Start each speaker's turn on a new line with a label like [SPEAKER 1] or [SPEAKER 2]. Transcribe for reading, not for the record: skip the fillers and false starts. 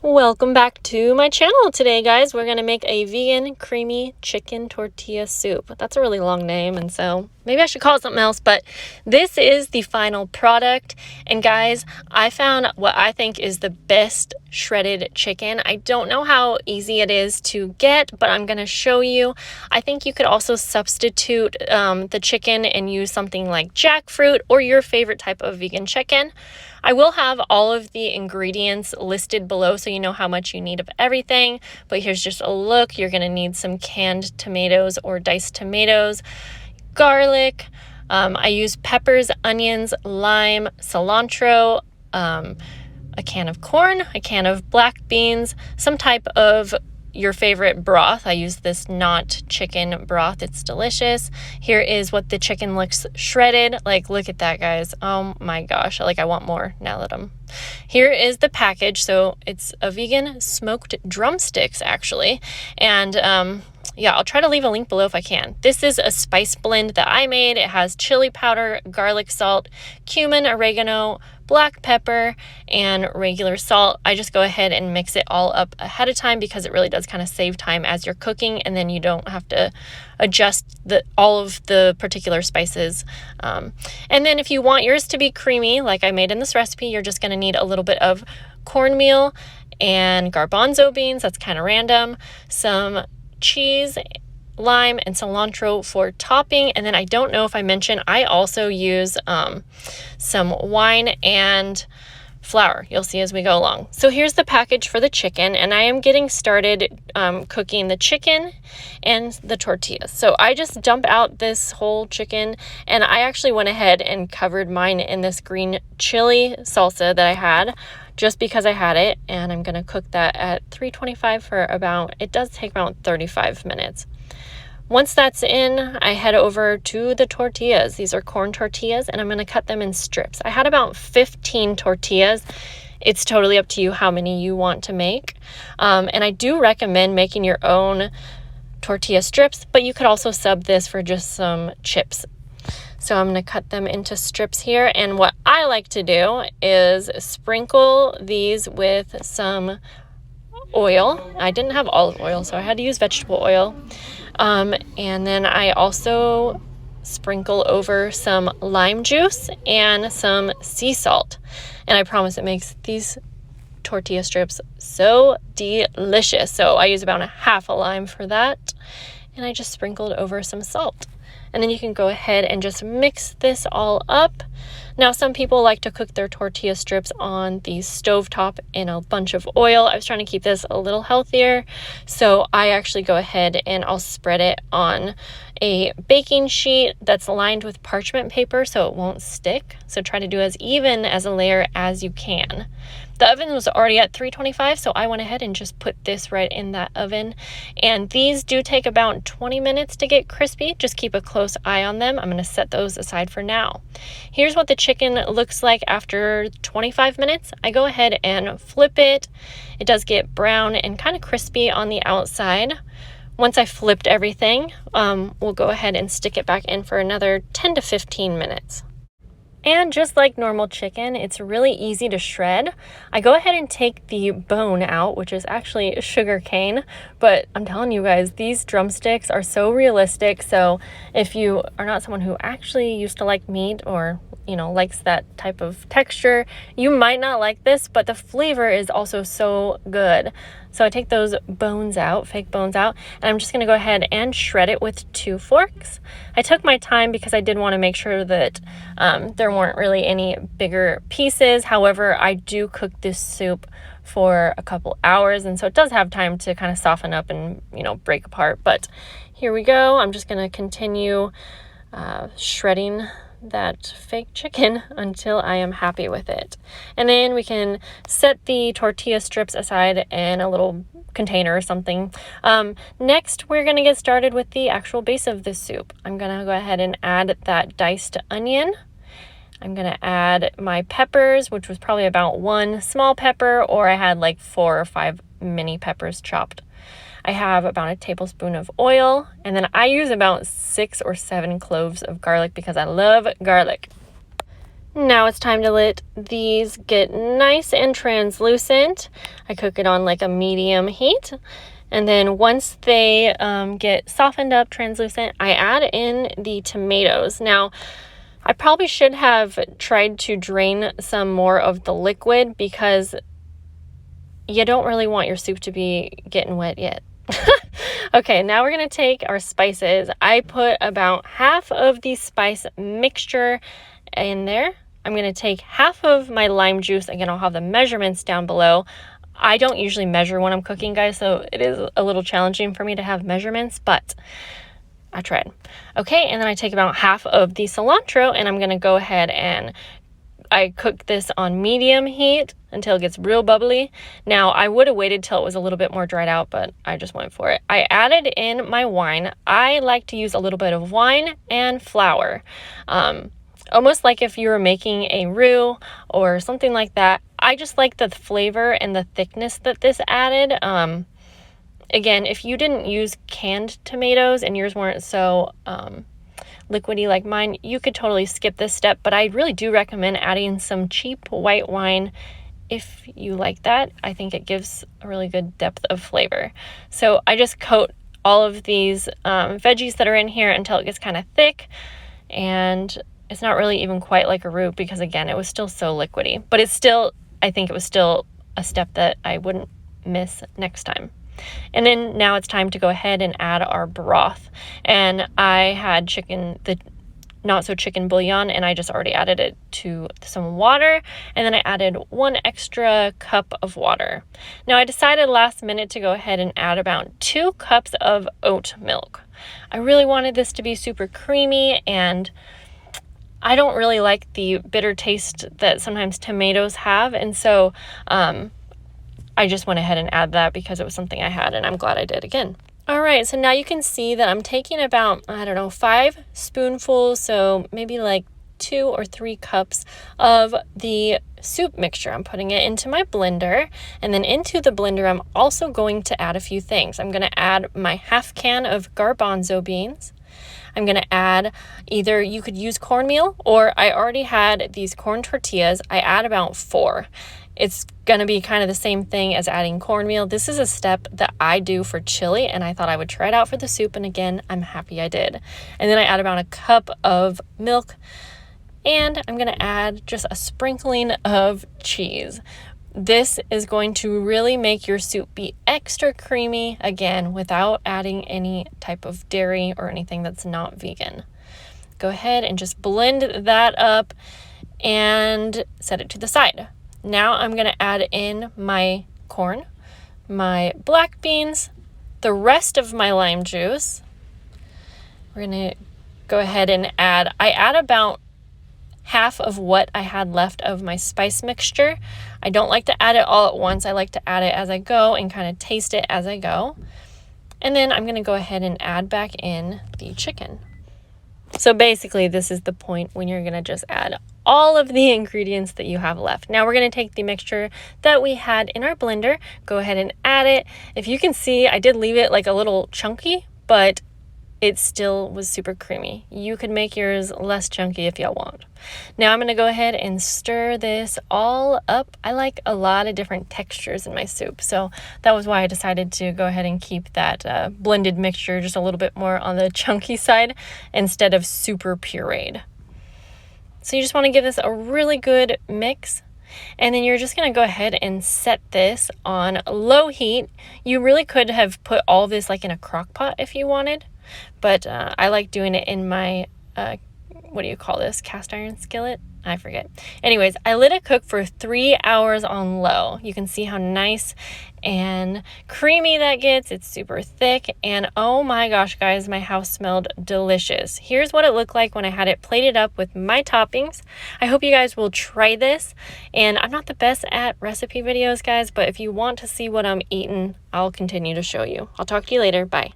[SPEAKER 1] Welcome back to my channel. Today, guys, we're going to make a vegan creamy chicken tortilla soup. That's a really long name, and so maybe I should call it something else, but this is the final product. And guys, I found what I think is the best shredded chicken. I don't know how easy it is to get, but I'm going to show you. I think you could also substitute the chicken and use something like jackfruit or your favorite type of vegan chicken. I will have all of the ingredients listed below so you know how much you need of everything, but here's just a look. You're going to need some canned tomatoes or diced tomatoes, garlic. I use peppers, onions, lime, cilantro, a can of corn, a can of black beans, some type of your favorite broth. I use this not chicken broth. It's delicious. Here is what the chicken looks shredded. Like, look at that, guys. Oh my gosh. Like, I want more now that here is the package. So it's a vegan smoked drumsticks, actually. And yeah, I'll try to leave a link below if I can. This is a spice blend that I made. It has chili powder, garlic salt, cumin, oregano, black pepper, and regular salt. I just go ahead and mix it all up ahead of time because it really does kind of save time as you're cooking, and then you don't have to adjust all of the particular spices. And then if you want yours to be creamy, like I made in this recipe, you're just going to need a little bit of cornmeal and garbanzo beans. That's kind of random. Some cheese, lime, and cilantro for topping. And then I don't know if I mentioned, I also use some wine and flour. You'll see as we go along. So here's the package for the chicken, and I am getting started cooking the chicken and the tortillas. So I just dump out this whole chicken, and I actually went ahead and covered mine in this green chili salsa that I had just because I had it, and I'm gonna cook that at 325 for it does take about 35 minutes. Once that's in, I head over to the tortillas. These are corn tortillas, and I'm going to cut them in strips. I had about 15 tortillas. It's totally up to you how many you want to make. And I do recommend making your own tortilla strips, but you could also sub this for just some chips. So I'm going to cut them into strips here. And what I like to do is sprinkle these with some oil. I didn't have olive oil, so I had to use vegetable oil. And then I also sprinkle over some lime juice and some sea salt. And I promise it makes these tortilla strips so delicious. So I use about a half a lime for that. And I just sprinkled over some salt. And then you can go ahead and just mix this all up. Now, some people like to cook their tortilla strips on the stovetop in a bunch of oil. I was trying to keep this a little healthier, so I actually go ahead and I'll spread it on a baking sheet that's lined with parchment paper so it won't stick. So try to do as even as a layer as you can. The oven was already at 325, so I went ahead and just put this right in that oven. And these do take about 20 minutes to get crispy. Just keep a close eye on them. I'm going to set those aside for now. Here's what the chicken looks like after 25 minutes. I go ahead and flip it. It does get brown and kind of crispy on the outside. Once I flipped everything, we'll go ahead and stick it back in for another 10 to 15 minutes. And just like normal chicken, it's really easy to shred. I go ahead and take the bone out, which is actually sugar cane, but I'm telling you guys, these drumsticks are so realistic. So if you are not someone who actually used to like meat or likes that type of texture, you might not like this, but the flavor is also so good. So I take those bones out, fake bones out, and I'm just gonna go ahead and shred it with 2 forks. I took my time because I did want to make sure that there weren't really any bigger pieces. However, I do cook this soup for a couple hours, and so it does have time to kind of soften up and break apart. But here we go. I'm just gonna continue shredding that fake chicken until I am happy with it. And then we can set the tortilla strips aside in a little container or something. Next, we're going to get started with the actual base of this soup. I'm going to go ahead and add that diced onion. I'm going to add my peppers, which was probably about 1 small pepper, or I had like 4 or 5 mini peppers chopped. I have about a tablespoon of oil, and then I use about 6 or 7 cloves of garlic because I love garlic. Now it's time to let these get nice and translucent. I cook it on like a medium heat. And then once they get softened up, translucent, I add in the tomatoes. Now, I probably should have tried to drain some more of the liquid because you don't really want your soup to be getting wet yet. Okay, now we're going to take our spices. I put about half of the spice mixture in there. I'm going to take half of my lime juice. Again, I'll have the measurements down below. I don't usually measure when I'm cooking, guys, so it is a little challenging for me to have measurements, but I tried. Okay, and then I take about half of the cilantro, and I'm going to go ahead and I cook this on medium heat until it gets real bubbly. Now, I would have waited till it was a little bit more dried out, but I just went for it. I added in my wine. I like to use a little bit of wine and flour. Almost like if you were making a roux or something like that. I just like the flavor and the thickness that this added. Again, if you didn't use canned tomatoes and yours weren't so liquidy like mine, you could totally skip this step, but I really do recommend adding some cheap white wine if you like that. I think it gives a really good depth of flavor. So I just coat all of these veggies that are in here until it gets kind of thick, and it's not really even quite like a roux because, again, it was still so liquidy, but it's still, I think it was still a step that I wouldn't miss next time. And then now it's time to go ahead and add our broth. And I had the not so chicken bouillon, and I just already added it to some water, and then I added 1 extra cup of water. Now I decided last minute to go ahead and add about 2 cups of oat milk. I really wanted this to be super creamy, and I don't really like the bitter taste that sometimes tomatoes have, and so I just went ahead and added that because it was something I had, and I'm glad I did again. All right, so now you can see that I'm taking about, I don't know, 5 spoonfuls, so maybe like 2 or 3 cups of the soup mixture. I'm putting it into my blender, and then into the blender I'm also going to add a few things. I'm going to add my half can of garbanzo beans. I'm going to add either, you could use cornmeal, or I already had these corn tortillas. I add about 4. It's going to be kind of the same thing as adding cornmeal. This is a step that I do for chili, and I thought I would try it out for the soup, and again, I'm happy I did. And then I add about a cup of milk, and I'm going to add just a sprinkling of cheese. This is going to really make your soup be extra creamy, again, without adding any type of dairy or anything that's not vegan. Go ahead and just blend that up and set it to the side. Now I'm going to add in my corn, my black beans, the rest of my lime juice. We're going to go ahead and I add about half of what I had left of my spice mixture. I don't like to add it all at once. I like to add it as I go and kind of taste it as I go. And then I'm going to go ahead and add back in the chicken. So basically, this is the point when you're going to just add all of the ingredients that you have left. Now we're going to take the mixture that we had in our blender, go ahead and add it. If you can see, I did leave it like a little chunky, but it still was super creamy. You could make yours less chunky if y'all want. Now I'm going to go ahead and stir this all up. I like a lot of different textures in my soup, so that was why I decided to go ahead and keep that blended mixture just a little bit more on the chunky side instead of super pureed. So you just want to give this a really good mix. And then you're just going to go ahead and set this on low heat. You really could have put all this like in a crock pot if you wanted. But I like doing it in my, what do you call this, cast iron skillet? I forget. Anyways, I let it cook for 3 hours on low. You can see how nice and creamy that gets. It's super thick. And oh my gosh, guys, my house smelled delicious. Here's what it looked like when I had it plated up with my toppings. I hope you guys will try this. And I'm not the best at recipe videos, guys, but if you want to see what I'm eating, I'll continue to show you. I'll talk to you later. Bye.